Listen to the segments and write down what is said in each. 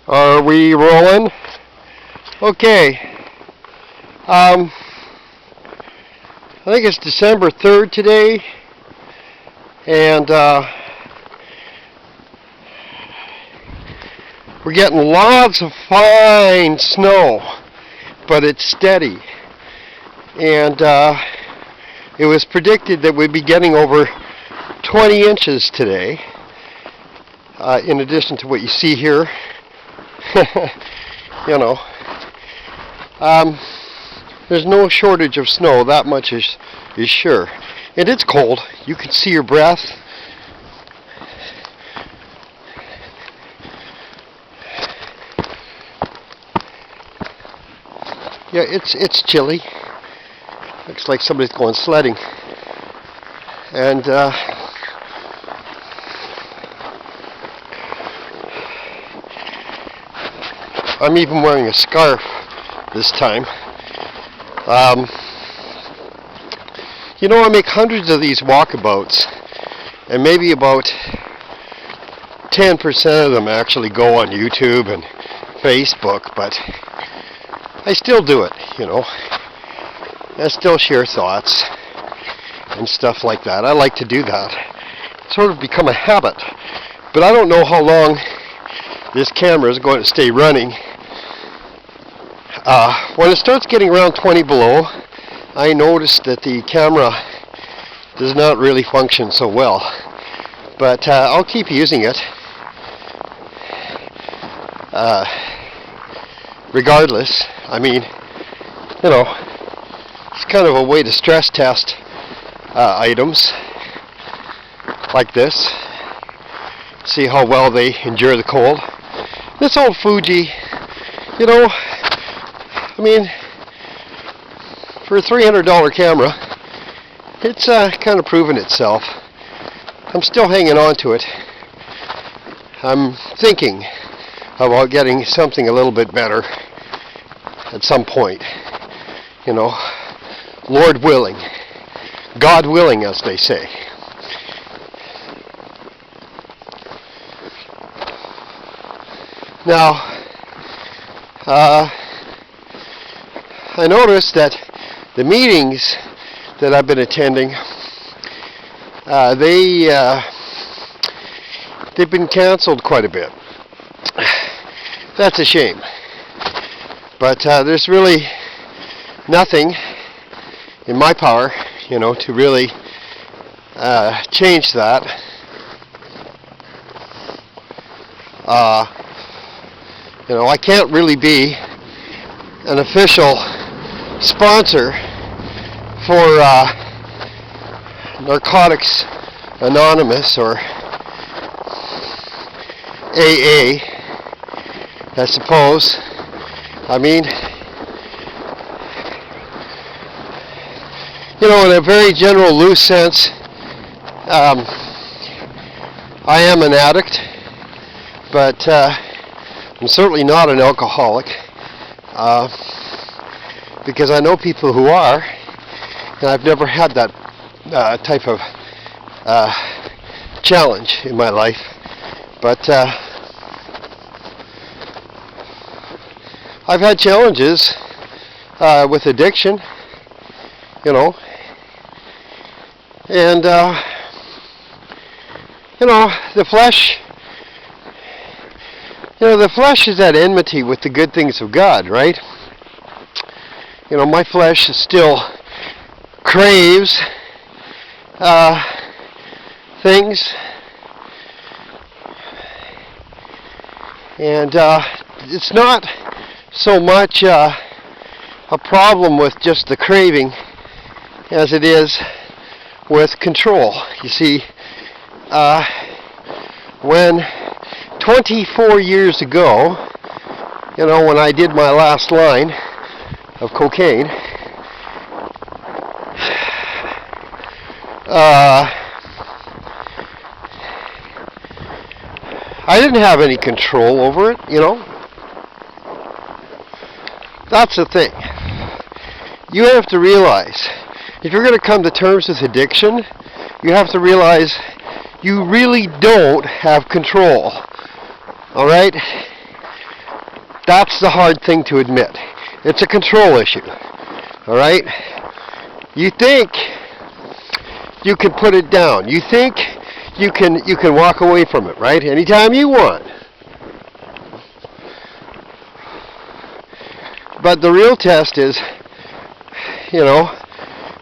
Are we rolling? Okay. I think it's December 3rd today, and we're getting lots of fine snow, but it's steady. And it was predicted that we'd be getting over 20 inches today, in addition to what you see here. You know, there's no shortage of snow, that much is sure. And it's cold. You can see your breath. Yeah, it's chilly. Looks like somebody's going sledding. And I'm even wearing a scarf this time. You know, I make hundreds of these walkabouts, and maybe about 10% of them actually go on YouTube and Facebook, but I still do it, you know. I still share thoughts and stuff like that. I like to do that. It's sort of become a habit, but I don't know how long this camera is going to stay running. When it starts getting around 20 below, I noticed that the camera does not really function so well. But I'll keep using it. Regardless, I mean, you know, it's kind of a way to stress test items like this. See how well they endure the cold. This old Fuji, you know, I mean, for a $300 camera, it's kind of proven itself. I'm still hanging on to it. I'm thinking about getting something a little bit better at some point. You know, Lord willing, God willing, as they say. Now, I noticed that the meetings that I've been attending, they've been canceled quite a bit. That's a shame. But there's really nothing in my power, you know, to really change that. You know, I can't really be an official sponsor for Narcotics Anonymous or AA, I suppose. I mean, you know, in a very general, loose sense, I am an addict, but I'm certainly not an alcoholic, because I know people who are, and I've never had that type of challenge in my life. But I've had challenges with addiction, you know, and you know, the flesh. You know, the flesh is at enmity with the good things of God, right? You know, my flesh still craves things, and it's not so much a problem with just the craving as it is with control. You see, when 24 years ago, you know, when I did my last line of cocaine, I didn't have any control over it, you know. That's the thing. You have to realize, if you're going to come to terms with addiction, you have to realize you really don't have control. All right? That's the hard thing to admit. It's a control issue. All right? You think you can put it down. You think you can walk away from it, right? Anytime you want. But the real test is,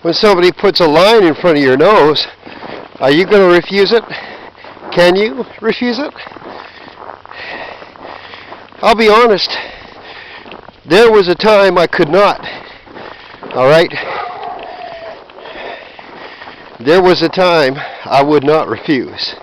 when somebody puts a line in front of your nose, are you going to refuse it? Can you refuse it? I'll be honest. There was a time I could not. All right? There was a time I would not refuse.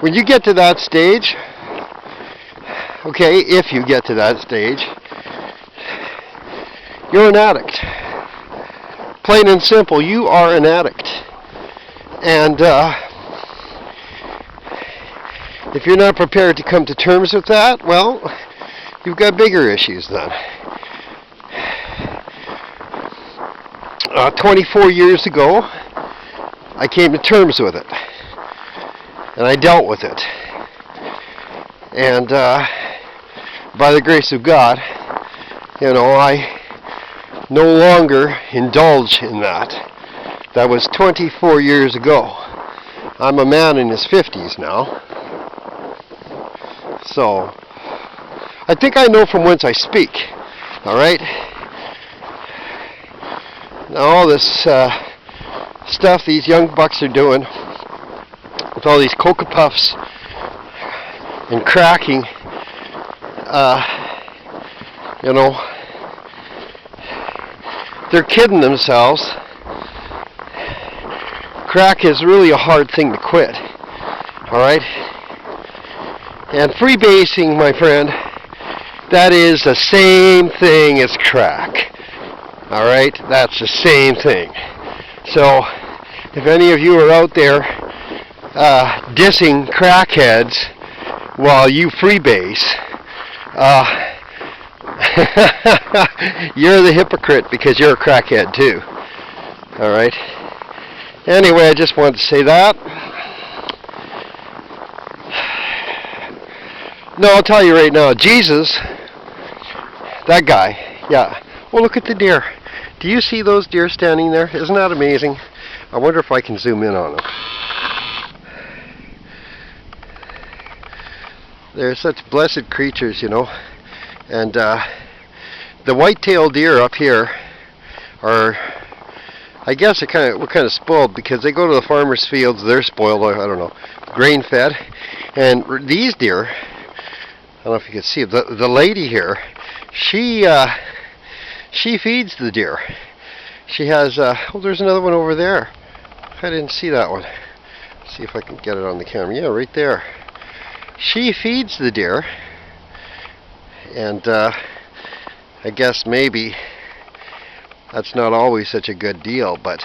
When you get to that stage, okay, if you get to that stage, you're an addict. Plain and simple, you are an addict. And if you're not prepared to come to terms with that, well, you've got bigger issues then. 24 years ago, I came to terms with it. And I dealt with it. And by the grace of God, I no longer indulge in that. That was 24 years ago. I'm a man in his 50s now. So, I think I know from whence I speak. All right? Now all this stuff these young bucks are doing, with all these Cocoa Puffs and cracking, they're kidding themselves. Crack is really a hard thing to quit. Alright? And freebasing, my friend, that is the same thing as crack. Alright? That's the same thing. So, if any of you are out there dissing crackheads while you freebase, you're the hypocrite because you're a crackhead too. Alright? Anyway, I just wanted to say that. No, I'll tell you right now, Jesus, that guy, yeah. Well, look at the deer. Do you see those deer standing there? Isn't that amazing? I wonder if I can zoom in on them. They're such blessed creatures, And the white-tailed deer up here are, I guess we're kind of spoiled because they go to the farmers' fields. They're spoiled, I don't know, grain-fed. And these deer, I don't know if you can see it, the lady here, she feeds the deer. She has, there's another one over there. I didn't see that one. Let's see if I can get it on the camera. Yeah, right there. She feeds the deer, and I guess maybe that's not always such a good deal, but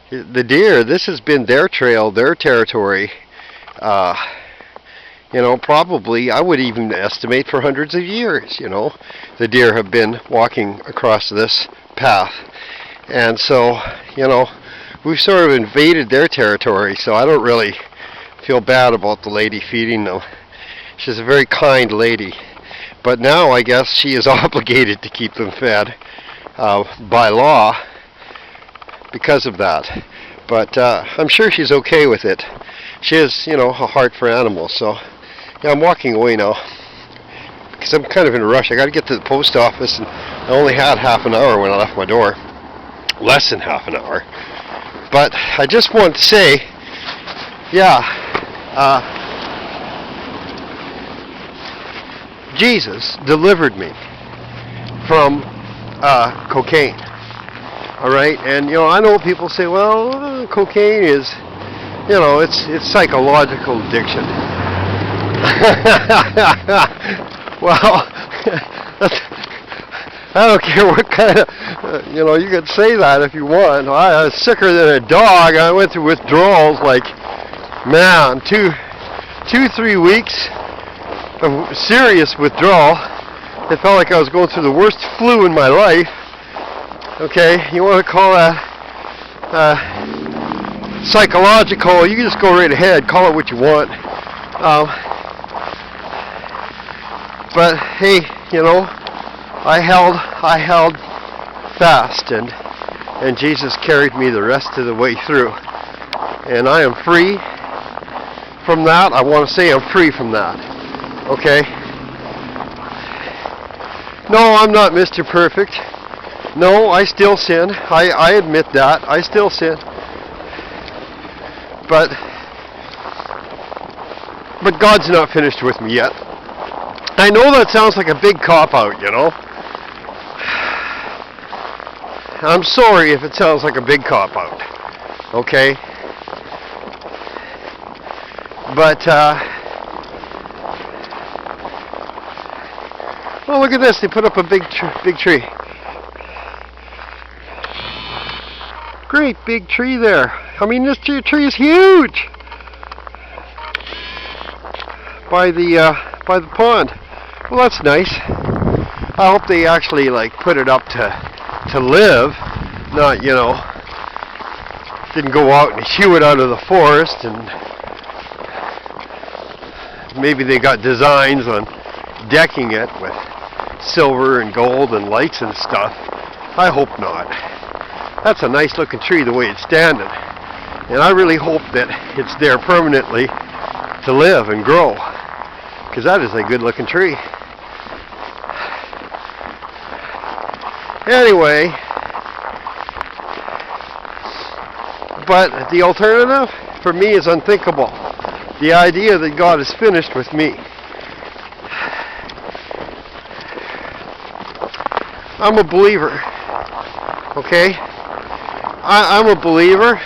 the deer, this has been their trail, their territory, probably, I would even estimate for hundreds of years, the deer have been walking across this path. And so, we've sort of invaded their territory, so I don't really feel bad about the lady feeding them. She's a very kind lady. But now I guess she is obligated to keep them fed by law because of that. But I'm sure she's okay with it. She has, a heart for animals. So, yeah, I'm walking away now because I'm kind of in a rush. I got to get to the post office, and I only had half an hour when I left my door. Less than half an hour. But I just want to say, Jesus delivered me from cocaine. Alright? And, I know people say, well, cocaine is, it's psychological addiction. Well, I don't care what kind of, you can say that if you want. I was sicker than a dog. I went through withdrawals like, man, 3 weeks of serious withdrawal. It felt like I was going through the worst flu in my life. Okay, you want to call that psychological. You can just go right ahead, call it what you want. But hey, I held fast, and Jesus carried me the rest of the way through. And I am free from that. I want to say I'm free from that. Okay? No, I'm not Mr. Perfect. No, I still sin. I admit that. I still sin. But God's not finished with me yet. I know that sounds like a big cop-out, I'm sorry if it sounds like a big cop-out. Okay? But, well, look at this. They put up a big tree. Great big tree there. I mean, this tree is huge. By the pond. Well, that's nice. I hope they actually put it up to live, not didn't go out and hew it out of the forest, and maybe they got designs on decking it with silver and gold and lights and stuff. I hope not. That's a nice looking tree the way it's standing, and I really hope that it's there permanently to live and grow, because that is a good looking tree. Anyway, but the alternative for me is unthinkable. The idea that God is finished with me. I'm a believer, okay? I'm a believer,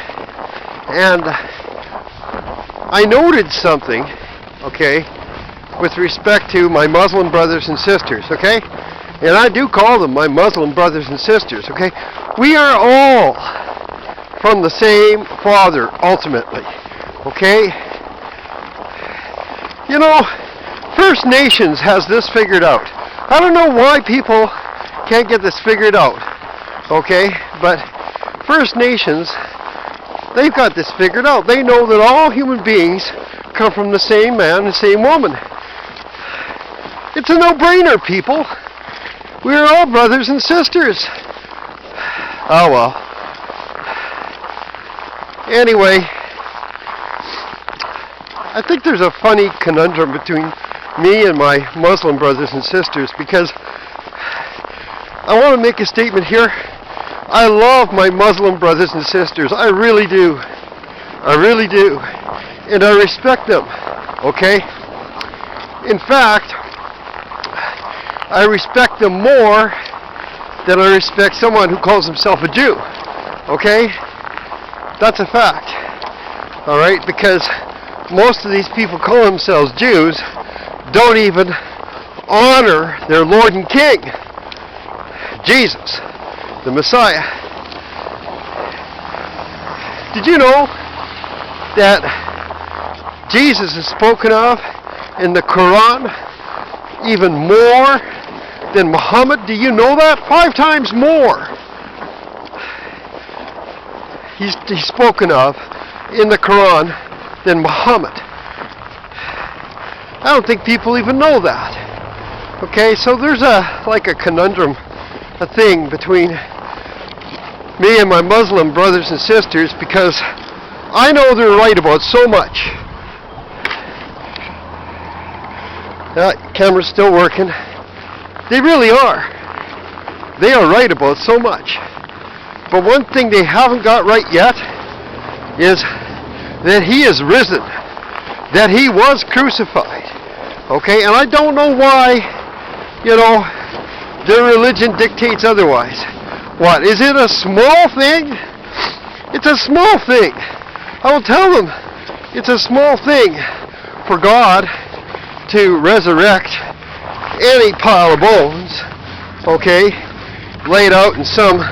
and I noted something, okay, with respect to my Muslim brothers and sisters, okay? And I do call them my Muslim brothers and sisters, okay? We are all from the same Father, ultimately, okay? First Nations has this figured out. I don't know why people can't get this figured out, okay? But First Nations, they've got this figured out. They know that all human beings come from the same man and same woman. It's a no-brainer, people. We're all brothers and sisters. Oh well. Anyway, I think there's a funny conundrum between me and my Muslim brothers and sisters, because I want to make a statement here. I love my Muslim brothers and sisters. I really do. I really do. And I respect them. Okay? In fact, I respect them more than I respect someone who calls himself a Jew. Okay? That's a fact. Alright? Because most of these people call themselves Jews don't even honor their Lord and King, Jesus, the Messiah. Did you know that Jesus is spoken of in the Quran even more than Muhammad? Do you know that? 5 times more. He's spoken of in the Quran than Muhammad. I don't think people even know that. Okay, so there's a conundrum, a thing between me and my Muslim brothers and sisters, because I know they're right about so much. That camera's still working. They really are. They are right about so much. But one thing they haven't got right yet is that he is risen, that he was crucified. Okay, and I don't know why, their religion dictates otherwise. What, is it a small thing? It's a small thing. I will tell them, it's a small thing for God to resurrect any pile of bones, okay, laid out in some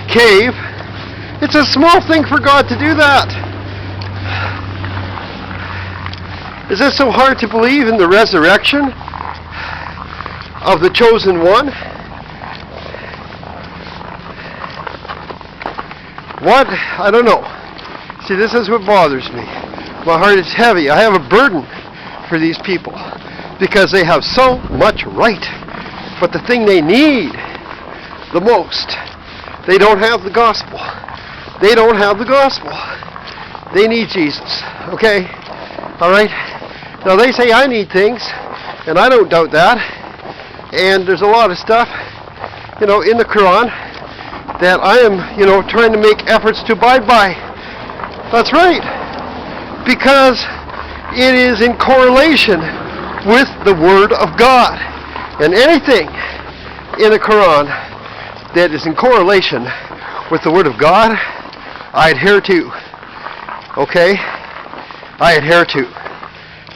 cave. It's a small thing for God to do that. Is it so hard to believe in the resurrection of the chosen one? What? I don't know. See, this is what bothers me. My heart is heavy. I have a burden for these people because they have so much right. But the thing they need the most, they don't have the gospel. They don't have the gospel. They need Jesus. Okay? Alright? Now they say I need things, and I don't doubt that. And there's a lot of stuff, in the Quran that I am, trying to make efforts to abide by. That's right. Because it is in correlation with the Word of God. And anything in the Quran that is in correlation with the Word of God, I adhere to. Okay? I adhere to.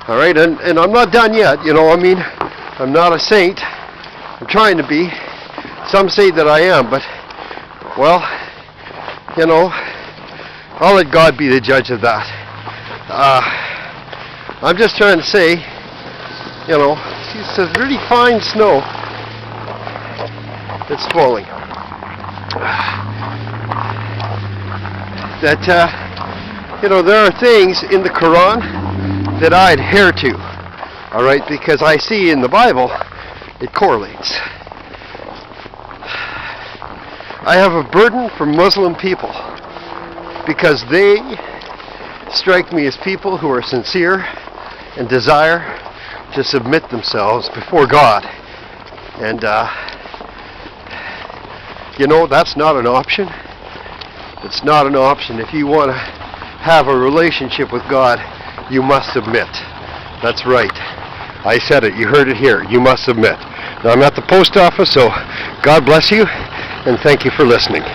Alright? And I'm not done yet, I'm not a saint. I'm trying to be. Some say that I am, but, well, I'll let God be the judge of that. I'm just trying to say, see, it's a really fine snow that's falling. That, there are things in the Quran that I adhere to. Alright, because I see in the Bible, it correlates. I have a burden for Muslim people because they strike me as people who are sincere and desire to submit themselves before God. And, that's not an option. It's not an option. If you want to have a relationship with God, you must submit. That's right. I said it. You heard it here. You must submit. Now, I'm at the post office, so God bless you, and thank you for listening.